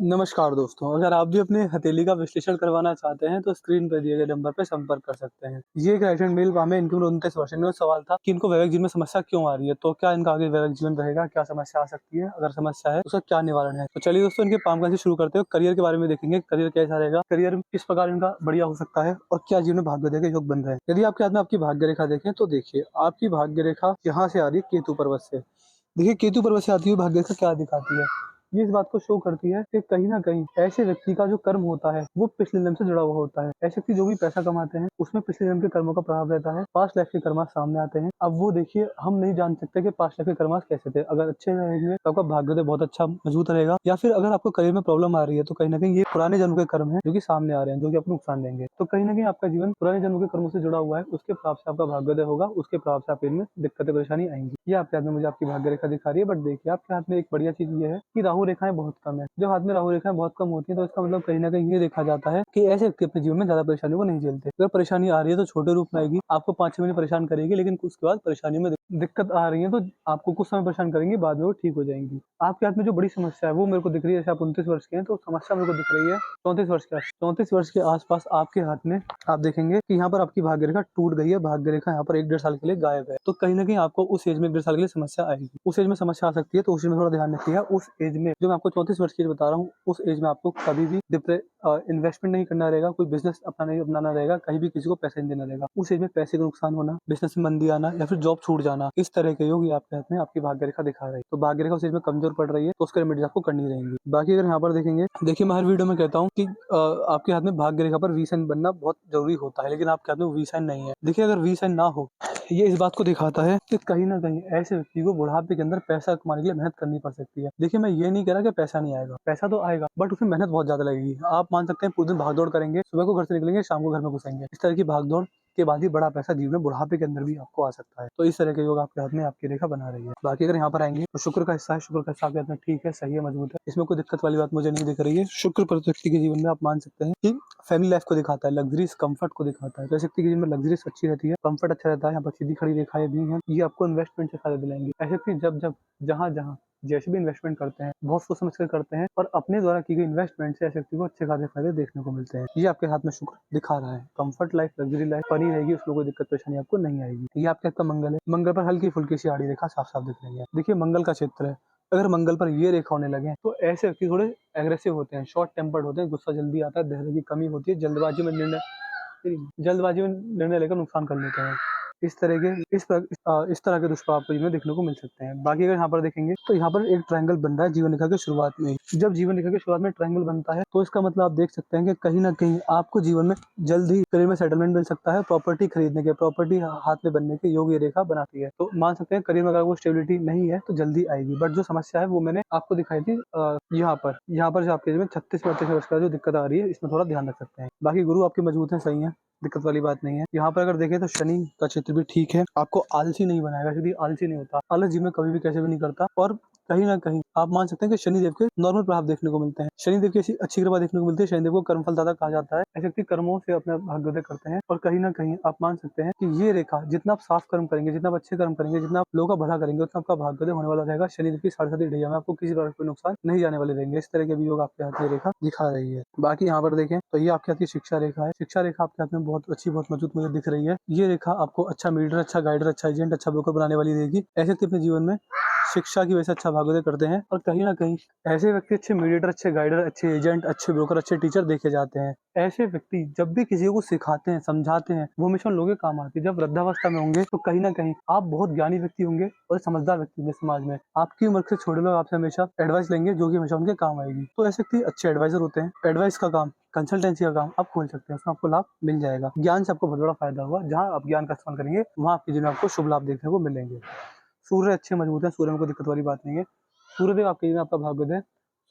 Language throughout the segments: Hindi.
नमस्कार दोस्तों, अगर आप भी अपने हथेली का विश्लेषण करवाना चाहते हैं तो स्क्रीन पर दिए गए नंबर पर संपर्क कर सकते हैं। ये एक राइट हैंड मेल में इनकी उम्र 29 वर्ष है। इनका सवाल था कि इनको वैवाहिक जीवन में समस्या क्यों आ रही है, तो क्या इनका आगे वैवाहिक जीवन रहेगा, क्या समस्या आ सकती है, अगर समस्या है तो उसका क्या निवारण है। तो चलिए दोस्तों, इनके काम काज से शुरू करते हैं। करियर के बारे में देखेंगे, करियर कैसा रहेगा, करियर किस प्रकार इनका बढ़िया हो सकता है और क्या जीवन में भाग्योदय के योग बन रहे हैं। यदि आपके हाथ में आपकी भाग्य रेखा देखें तो देखिए आपकी भाग्य रेखा यहाँ से आ रही है केतु पर्वत से। देखिए केतु पर्वत से आती हुई भाग्य रेखा क्या दिखाती है, ये इस बात को शो करती है कि कहीं ना कहीं ऐसे व्यक्ति का जो कर्म होता है वो पिछले जन्म से जुड़ा हुआ होता है। ऐसे व्यक्ति जो भी पैसा कमाते हैं उसमें पिछले जन्म के कर्मों का प्रभाव रहता है। पास्ट लाइफ के कर्मास सामने आते हैं। अब वो देखिए, हम नहीं जान सकते कि पास्ट लाइफ के कर्मास कैसे थे। अगर अच्छे रहेंगे तो आपका भाग्योदय बहुत अच्छा मजबूत रहेगा, या फिर अगर आपको करियर में प्रॉब्लम आ रही है तो कहीं ना कहीं ये पुराने जन्म के कर्म है जो कि सामने आ रहे हैं, जो कि आपको नुकसान देंगे। तो कहीं ना कहीं आपका जीवन पुराने जन्म के कर्मों से जुड़ा हुआ है, उसके प्रभाव से आपका भाग्योदय होगा, उसके प्रभाव से आपके इनमें दिक्कतें परेशानी आएंगी। ये आपके हाथ में मुझे आपकी भाग्य रेखा दिखा रही है। बट देखिए आपके हाथ में एक बढ़िया चीज ये है कि राहु रेखाएं बहुत कम है। जब हाथ में राहु रेखाएं बहुत कम होती है तो इसका मतलब कहीं ना कहीं ये देखा जाता है कि ऐसे व्यक्ति अपने जीवन में ज्यादा परेशानियों को नहीं झेलते। अगर परेशानी आ रही है तो छोटे रूप में आएगी, आपको 5-6 महीने परेशान करेगी, लेकिन उसके बाद परेशानियों में दिक्कत आ रही है तो आपको कुछ समय परेशान करेंगी, बाद में वो ठीक हो जाएंगी। आपके हाथ में जो बड़ी समस्या है वो मेरे को दिख रही है। जैसे आप 29 वर्ष के हैं तो समस्या मेरे को दिख रही है 34 वर्ष के 34 वर्ष के आसपास आपके हाथ में आप देखेंगे कि यहाँ पर आपकी भाग्य रेखा टूट गई है। भाग्य रेखा यहाँ पर 1-1.5 साल के लिए गायब है। तो कहीं ना कहीं आपको उस एज में 1-1.5 साल के लिए समस्या आएगी। उस एज में समस्या आ सकती है तो उस एज में थोड़ा ध्यान रखिएगा। उस एज में जो मैं आपको 34 वर्ष की एज बता रहा हूँ, उस एज में आपको कभी भी इन्वेस्टमेंट नहीं करना रहेगा, कोई बिजनेस अपना नहीं अपनाना रहेगा, कहीं भी किसी को पैसे नहीं देना रहेगा। उस एज में पैसे का नुकसान होना, बिजनेस में मंदी आना या फिर जॉब छूट जाना, इस तरह के योग आपके हाथ में आपकी भाग्य रेखा दिखा रही है। तो भाग्य रेखा उस एज में कमजोर पड़ रही है तो उसके रेमेडीज आपको करनी रहेंगी। बाकी अगर यहाँ पर देखेंगे, देखिए मैं हर वीडियो में कहता हूँ कि आपके हाथ में भाग्य रेखा पर वी साइन बनना बहुत जरूरी होता है, लेकिन आपके हाथ में वी साइन नहीं है। देखिए अगर वी साइन ना हो, ये इस बात को दिखाता है कि कहीं ना कहीं ऐसे व्यक्ति को बुढ़ापे के अंदर पैसा कमाने के लिए मेहनत करनी पड़ सकती है। देखिए मैं ये नहीं कह रहा कि पैसा नहीं आएगा, पैसा तो आएगा बट उसमें मेहनत बहुत ज्यादा लगेगी। आप मान सकते हैं पूरे दिन भागदौड़ करेंगे, सुबह को घर से निकलेंगे, शाम को घर में घुसेंगे। इस तरह की भागदौड़ के बाद ही बड़ा पैसा जीवन में बुढ़ापे के अंदर भी आपको आ सकता है। तो इस तरह के योग आपके हाथ में आपकी रेखा बना रही है। बाकी अगर यहाँ पर आएंगे तो शुक्र का हिस्सा है, शुक्र का हिस्सा आपके हाथ में ठीक है, सही है, मजबूत है, इसमें कोई दिक्कत वाली बात मुझे नहीं दिख रही है। शुक्र प्रत्येक व्यक्ति के जीवन में आप मान सकते हैं कि फैमिली लाइफ को दिखाता है, लग्जरीज कंफर्ट को दिखाता है। तो ऐसे व्यक्ति के जीवन में लग्जरीज अच्छी रहती है, कंफर्ट अच्छा रहता है। यहाँ पर सीधी खड़ी रेखाएं भी हैं, ये आपको इन्वेस्टमेंट से फायदा दिलाएंगे। ऐसे व्यक्ति जब जब जहाँ जहाँ जैसे भी इन्वेस्टमेंट करते हैं बहुत सोच समझ कर करते हैं और अपने द्वारा की गई इन्वेस्टमेंट से ऐसे व्यक्ति को अच्छे खासे फायदे देखने को मिलते हैं। ये आपके हाथ में शुक्र दिखा रहा है। कंफर्ट लाइफ, लग्जरी लाइफ बनी रहेगी, उसमें कोई दिक्कत परेशानी आपको नहीं आएगी। ये आपके हाथ का मंगल है, मंगल पर हल्की फुल्की सी आड़ी रेखा साफ साफ दिख रही है। देखिए मंगल का क्षेत्र है, अगर मंगल पर ये रेखा होने लगे तो ऐसे व्यक्ति थोड़े एग्रेसिव होते हैं, शॉर्ट टेम्पर्ड होते हैं, गुस्सा जल्दी आता है, धैर्य की कमी होती है, जल्दबाजी में निर्णय लेकर नुकसान कर लेते हैं। इस तरह के इस तरह के दुष्प्रभाव आपको जीवन में देखने को मिल सकते हैं। बाकी अगर यहाँ पर देखेंगे तो यहाँ पर एक ट्रायंगल बन रहा है जीवन रेखा की शुरुआत में ही। जब जीवन रेखा की शुरुआत में ट्रायंगल बनता है तो इसका मतलब आप देख सकते हैं कि कहीं ना कहीं आपको जीवन में जल्द ही करियर में सेटलमेंट मिल सकता है। प्रॉपर्टी खरीदने के, प्रॉपर्टी हाथ में बनने के योग ये रेखा बनाती है। तो मान सकते हैं करियर में अगर वो स्टेबिलिटी नहीं है तो जल्दी आएगी। बट जो समस्या है वो मैंने आपको दिखाई थी यहाँ पर जो आपके में 36-38 वर्ष का जो दिक्कत आ रही है, इसमें थोड़ा ध्यान रख सकते हैं। बाकी गुरु आपके मजबूत है, सही है, दिक्कत वाली बात नहीं है। यहाँ पर अगर देखें तो शनि का क्षेत्र भी ठीक है, आपको आलसी नहीं बनाएगा। यदि आलसी नहीं होता, आलस जीवन में कभी भी कैसे भी नहीं करता। और कहीं ना कहीं आप मान सकते हैं कि शनिदेव के नॉर्मल प्रभाव देखने को मिलते हैं। शनिदेव की ऐसी अच्छी कृपा देखने को मिलती है। शनिदेव को कर्मफल दाता कहा जाता है। ऐसे व्यक्ति कर्मों से अपना भाग्योदय करते हैं और कहीं ना कहीं आप मान सकते हैं कि ये रेखा जितना आप साफ कर्म करेंगे, जितना आप अच्छे कर्म करेंगे, जितना आप लोगों का भला करेंगे, उतना आपका भाग्योदय होने वाला रहेगा। शनिदेव की 7.5 ढैया में आपको किसी प्रकार कोई नुकसान नहीं जाने वाले रहेंगे। इस तरह के भी योग आपके हाथ में रेखा दिखा रही है। बाकी यहाँ पर देखें तो ये आपके हाथ की शिक्षा रेखा है। शिक्षा रेखा आपके हाथ में बहुत अच्छी, बहुत मजबूत मुझे दिख रही है। ये रेखा आपको अच्छा मीडियर, अच्छा गाइडर, अच्छा एजेंट, अच्छा ब्रोकर बनाने वाली रहेगी। ऐसे व्यक्ति अपने जीवन में शिक्षा की वजह से अच्छा भाग्योदय करते हैं और कहीं ना कहीं ऐसे व्यक्ति अच्छे मीडिएटर, अच्छे गाइडर, अच्छे एजेंट, अच्छे ब्रोकर, अच्छे टीचर देखे जाते हैं। ऐसे व्यक्ति जब भी किसी को सिखाते हैं, समझाते हैं, वो हमेशा उन लोगों के काम आते हैं। जब वृद्धावस्था में होंगे तो कहीं ना कहीं आप बहुत ज्ञानी व्यक्ति होंगे और समझदार व्यक्ति होंगे समाज में। आपकी उम्र से छोटे लोग आपसे हमेशा एडवाइस लेंगे जो कि हमेशा उनके काम आएगी। तो ऐसे व्यक्ति अच्छे एडवाइजर होते हैं। एडवाइस का काम, कंसल्टेंसी का काम आप खोल सकते हैं, उसमें आपको लाभ मिल जाएगा। ज्ञान से आपको बहुत बड़ा फायदा होगा। जहाँ आप ज्ञान का इस्तेमाल करेंगे वहाँ आपके जीवन में आपको शुभ लाभ देखने को मिलेंगे। सूर्य अच्छे मजबूत है, सूर्य में कोई दिक्कत वाली बात नहीं है। सूर्यदेव आपके जीवन में आपका भाग्योदय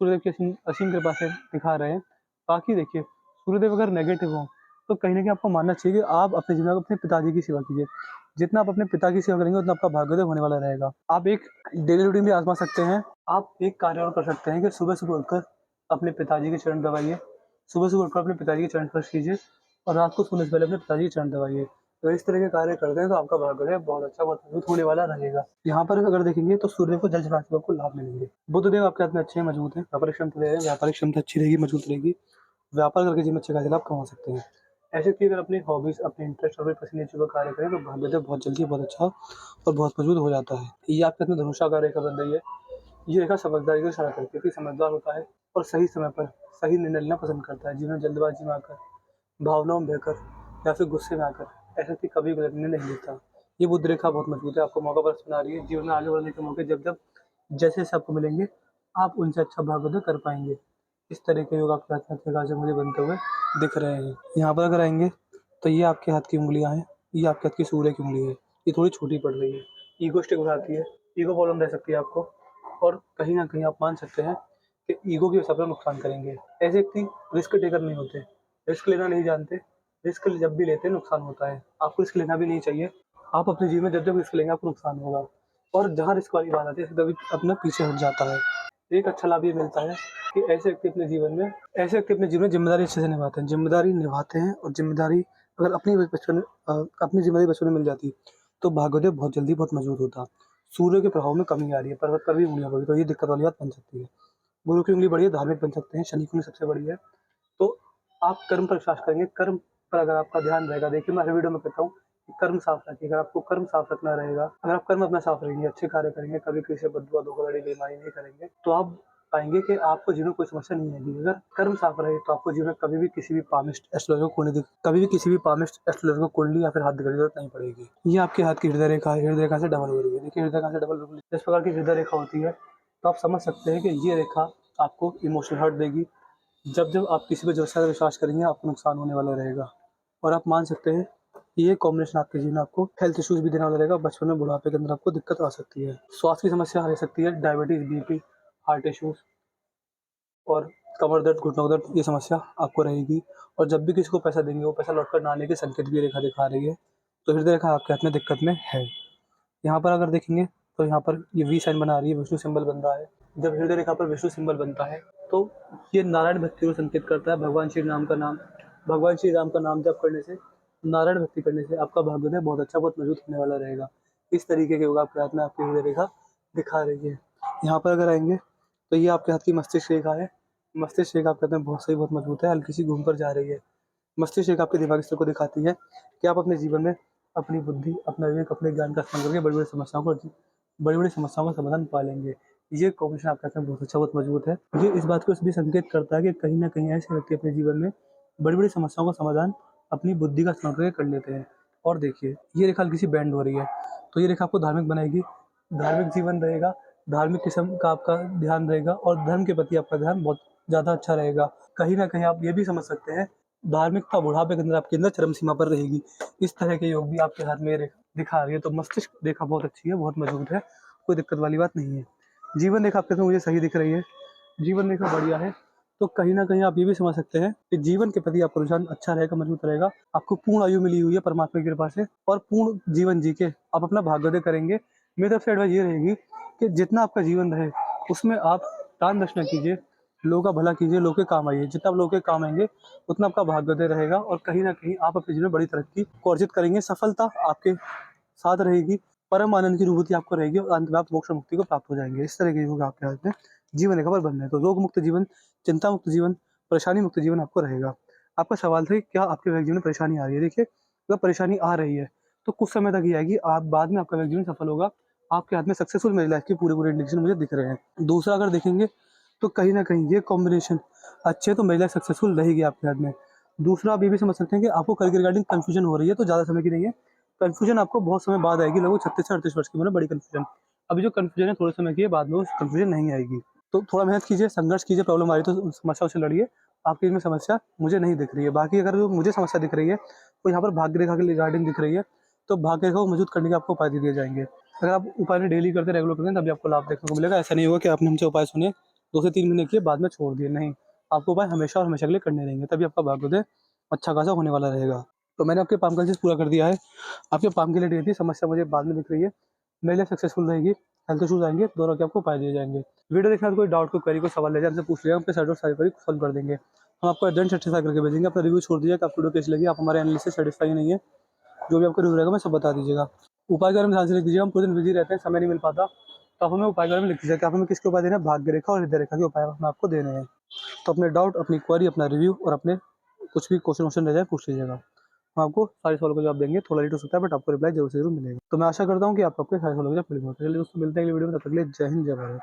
सूर्यदेव की असीम कृपा से दिखा रहे हैं। बाकी देखिए सूर्यदेव अगर नेगेटिव हो तो कहीं ना कहीं आपको मानना चाहिए कि आप अपने जीवन में अपने पिताजी की सेवा कीजिए। जितना आप अपने पिता की सेवा करेंगे उतना आपका भाग्योदय होने वाला रहेगा। आप एक डेली रूटीन भी आजमा सकते हैं। आप एक कार्य और कर सकते हैं कि सुबह सुबह उठकर अपने पिताजी के चरण दबाइए। सुबह सुबह उठकर अपने पिताजी के चरण स्पर्श कीजिए और रात को सोने से पहले अपने पिताजी के चरण दबाइए। तो इस तरह के कार्य करते हैं तो आपका भाग्योदय बहुत अच्छा, बहुत मजबूत होने वाला रहेगा। यहाँ पर अगर देखेंगे तो सूर्य को जल चढ़ाने से आपको लाभ मिलेंगे। बुधदेव आपके हाथ में अच्छे हैं, मजबूत हैं, व्यापारिक क्षमता दे रहे हैं, व्यापारिक क्षमता अच्छी रहेगी, मजबूत रहेगी। व्यापार करके जीवन में अच्छे खासे लाभ कमा सकते हैं। ऐसे व्यक्ति अगर अपनी हॉबीज, अपने इंटरेस्ट और अपनी पसंदीदा चीज़ों का कार्य करें तो भाग्योदय बहुत जल्दी बहुत अच्छा और बहुत मजबूत हो जाता है। ये आपके हाथ में धनुषा का रेखा बन रही है। ये रेखा समझदारी को इशारा करती है, क्योंकि समझदार होता है और सही समय पर सही निर्णय लेना पसंद करता है। जीवन में जल्दबाजी में आकर, भावनाओं में बहकर या फिर गुस्से में आकर ऐसा व्यक्ति कभी गलत निर्णय नहीं लेता। ये बुध रेखा बहुत मजबूत है, आपको मौका परस्त बना रही है। जीवन में आगे बढ़ने के मौके जब जब जैसे जैसे आपको मिलेंगे, आप उनसे अच्छा भाग्योदय कर पाएंगे। इस तरह के योग आपके हाथ में से मुझे बनते हुए दिख रहे हैं। यहाँ पर अगर आएंगे तो ये आपके हाथ की उंगलियां हैं, ये आपके हाथ की सूर्य की उंगली है, ये थोड़ी छोटी पड़ रही है, ईगो स्टिक उठाती है, ईगो प्रॉब्लम रह सकती है आपको, और कहीं ना कहीं आप मान सकते हैं कि ईगो की वजह से नुकसान करेंगे। ऐसे व्यक्ति रिस्क टेकर नहीं होते, रिस्क लेना नहीं जानते। रिस्क जब भी लेते हैं नुकसान होता है, आपको रिस्क लेना भी नहीं चाहिए। आप अपने जीवन में जब जब रिस्क लेंगे आपको नुकसान होगा, और जहाँ रिस्क वाली बात आती है तभी अपना पीछे हट जाता है। एक अच्छा लाभ ये मिलता है कि ऐसे व्यक्ति अपने जीवन में जिम्मेदारी अच्छे से निभाते हैं, और जिम्मेदारी अगर अपनी जिम्मेदारी बचपन में मिल जाती तो भाग्योदय बहुत जल्दी बहुत मजबूत होता। सूर्य के प्रभाव में कमी आ रही है, पर्वत पर भी उंगलियां बढ़ी, तो ये दिक्कत वाली बात बन सकती है। गुरु की उंगली बड़ी है, धार्मिक बन सकते हैं, शनि की उंगली सबसे बड़ी है। तो आप कर्म पर विश्वास करेंगे, कर्म पर अगर आपका ध्यान रहेगा, देखिए मैं हर वीडियो में कहता हूँ कि कर्म साफ रखिए। अगर आपको कर्म साफ रखना रहेगा, अगर आप कर्म अपना साफ रखेंगे, अच्छे कार्य करेंगे, कभी किसी से बददुआ धोखाधड़ी बेईमानी नहीं करेंगे, तो आप पाएंगे कि आपको जीवन में कोई समस्या नहीं आएगी। अगर कर्म साफ रहे तो आपको जीवन में कभी भी किसी भी पामिस्ट एस्ट्रोलॉजर को कुंडली या फिर हाथ दिखाने की जरूरत नहीं पड़ेगी। ये आपके हाथ की हृदय रेखा है, हृदय रेखा से डबल हो रही है। देखिए हृदय रेखा से डबल बिल्कुल इस प्रकार की हृदय रेखा होती है, तो आप समझ सकते हैं कि ये रेखा आपको इमोशनल हर्ट देगी। जब जब आप किसी पर ज़्यादा विश्वास करेंगे, आपको नुकसान होने वाला रहेगा। और आप मान सकते हैं कि ये कॉम्बिनेशन आपके जीवन में आपको हेल्थ इश्यूज भी देने वाला रहेगा। बचपन में, बुढ़ापे के अंदर आपको दिक्कत आ सकती है, स्वास्थ्य की समस्या रह सकती है, डायबिटीज, बीपी, हार्ट इश्यूज और कमर दर्द, घुटनों दर्द, ये समस्या आपको रहेगी। और जब भी किसी को पैसा देंगे, वो पैसा लौटकर ना आने के संकेत भी रेखा दिखा रही है। तो हृदय रेखा आपके हाथ में दिक्कत में है। यहाँ पर अगर देखेंगे तो यहाँ पर ये वी साइन बना रही है, विष्णु सिंबल बन रहा है। जब हृदय रेखा पर विष्णु सिंबल बनता है तो ये नारायण भक्ति को संकेत करता है। भगवान श्री राम का नाम जप करने से, नारायण भक्ति करने से आपका भाग्योदय बहुत अच्छा, बहुत मजबूत होने वाला रहेगा। इस तरीके के योग आपके हाथ में आपकी हृदय रेखा दिखा रही है। यहाँ पर अगर आएंगे तो ये आपके हाथ की मस्तिष्क रेखा है। मस्तिष्क रेखा आपके हाथ में बहुत सही, बहुत मजबूत है, हल्की सी घूम कर जा रही है। मस्तिष्क रेखा आपके दिमागी स्तर को दिखाती है कि आप अपने जीवन में अपनी बुद्धि, अपना विवेक, अपने ज्ञान का इस्तेमाल करके बड़ी बड़ी समस्याओं का समाधान पा लेंगे। ये कॉम्बिनेशन आपके हाथ में बहुत अच्छा, बहुत मजबूत है। ये इस बात को भी संकेत करता है कि कहीं ना कहीं ऐसे व्यक्ति अपने जीवन में बड़ी बड़ी समस्याओं का समाधान अपनी बुद्धि का इस्तेमाल करके कर लेते हैं। और देखिए ये रेखा हल्की सी बैंड हो रही है, तो ये रेखा आपको धार्मिक बनाएगी, धार्मिक जीवन रहेगा, धार्मिक किस्म का आपका ध्यान रहेगा, और धर्म के प्रति आपका ध्यान बहुत ज़्यादा अच्छा रहेगा। कहीं ना कहीं आप ये भी समझ सकते हैं, धार्मिकता बुढ़ापे के अंदर आपके अंदर चरम सीमा पर रहेगी। इस तरह के योग भी आपके हाथ में रेखा दिखा रही है। तो मस्तिष्क रेखा बहुत अच्छी है, बहुत मजबूत है, कोई दिक्कत वाली बात नहीं है। जीवन रेखा आपके साथ मुझे सही दिख रही है, जीवन रेखा बढ़िया है। तो कहीं ना कहीं आप ये भी समझ सकते हैं कि जीवन के प्रति आपका रुझान अच्छा रहेगा, मजबूत रहेगा। आपको पूर्ण आयु मिली हुई है परमात्मा की कृपा से, और पूर्ण जीवन जी के आप अपना भाग्योदय करेंगे। मेरी तरफ से एडवाइस ये रहेगी कि जितना आपका जीवन रहे उसमें आप दान दक्षिणा कीजिए, लोगों का भला कीजिए, लोगों के काम आइए। जितना आप लोगों के काम आएंगे उतना आपका भाग्योदय रहेगा, और कहीं ना कहीं आप अपने जीवन में बड़ी तरक्की को अर्जित करेंगे। सफलता आपके साथ रहेगी, परम आनंद की अनुभूति आपको रहेगी, और अंत में आप मोक्ष मुक्ति को प्राप्त हो जाएंगे। इस तरह के योग आपके हाथ में जीवन रेखा पर बन रहे हैं। तो रोग मुक्त जीवन, चिंता मुक्त जीवन, परेशानी मुक्त जीवन आपको रहेगा। आपका सवाल था कि क्या आपके वैवाहिक जीवन में परेशानी आ रही है। देखिए अगर परेशानी आ रही है तो कुछ समय तक ही आएगी, आप बाद में आपका वैवाहिक जीवन सफल होगा। आपके हाथ में सक्सेसफुल मैरिज लाइफ की पूरे इंडिकेशन मुझे दिख रहे हैं। दूसरा अगर देखेंगे तो कहीं ना कहीं ये कॉम्बिनेशन अच्छे, तो मैरिज लाइफ सक्सेसफुल रहेगी आपके हाथ में। दूसरा आप ये भी समझ सकते हैं कि आपको कल के रिगार्डिंग कंफ्यूजन हो रही है, तो ज़्यादा समय की नहीं है। कंफ्यूजन आपको बहुत समय बाद आएगी, लगभग 36 से 38 वर्ष की उम्र में बड़ी कंफ्यूजन। अभी जो कंफ्यूजन है थोड़े समय की है, बाद में वो कंफ्यूजन नहीं आएगी। तो थोड़ा मेहनत कीजिए, संघर्ष कीजिए, प्रॉब्लम आ रही है तो समस्याओं से लड़िए। आपकी इसमें समस्या मुझे नहीं दिख रही है। बाकी अगर जो मुझे समस्या दिख रही है तो यहाँ पर भाग्य रेखा के रिगार्डिंग दिख रही है, तो भाग्य रेखा को मजबूत करने के आपको उपाय दे दिए जाएंगे। अगर आप उपाय डेली करते, रेगुलर करते हैं, तभी आपको लाभ देखने को मिलेगा। ऐसा नहीं होगा कि आपने हमसे उपाय सुने, 2 से 3 महीने किए, बाद में छोड़ दिए, नहीं। आपको उपाय हमेशा और हमेशा के लिए करने रहेंगे, तभी आपका भाग्योदय अच्छा खासा होने वाला रहेगा। तो मैंने आपके पाम का चीज़ पूरा कर दिया है। आपके पाम के लिए थी समस्या मुझे बाद में दिख रही है, मेरे लिए सक्सेसफुल रहेगी। हेल्थ इशूज आएंगे, दोनों के आपको उपाय दिए जाएंगे। वीडियो देखना तो कोई डाउट, कोई क्वेरी, कोई सवाल ले जाए हमसे पूछ लिया, हम पे साइड और सारी क्वेरी सॉल्व कर देंगे। हम आपको एडेंट सेटिस्फाई करके भेजेंगे। अपना रिव्यू छोड़ दीजिए कि आपको वीडियो कैसी लगी। आप हमारे एनालिसिस से सेटिस्फाई नहीं है जो भी आपका रिव्यू रहेगा मैं सब बता दीजिएगा। उपाय के बारे में ध्यान से लिख दीजिएगा, हम पूरे दिन बिजी रहते हैं, समय नहीं मिल पाता, तो आप हमें उपाय के बारे में लिख दीजिएगा कि आप हमें किसके उपाय देना है, भाग्य रेखा और हृदय रेखा के उपाय हम आपको देने हैं। तो अपने डाउट, अपनी क्वेरी, अपना रिव्यू और अपने कुछ भी क्वेश्चन वोश्चन रह जाए पूछ लीजिएगा, हम आपको सारे सवालों का जवाब देंगे। थोड़ा लेट हो सकता है बट आपको रिप्लाई जरूर से जरूर मिलेगा। तो मैं आशा करता हूँ कि आपको आपके सारे सवालों का जवाब मिल गया। चलिए दोस्तों, मिलते हैं अगली वीडियो में, तब तक के लिए जय हिंद जय भारत।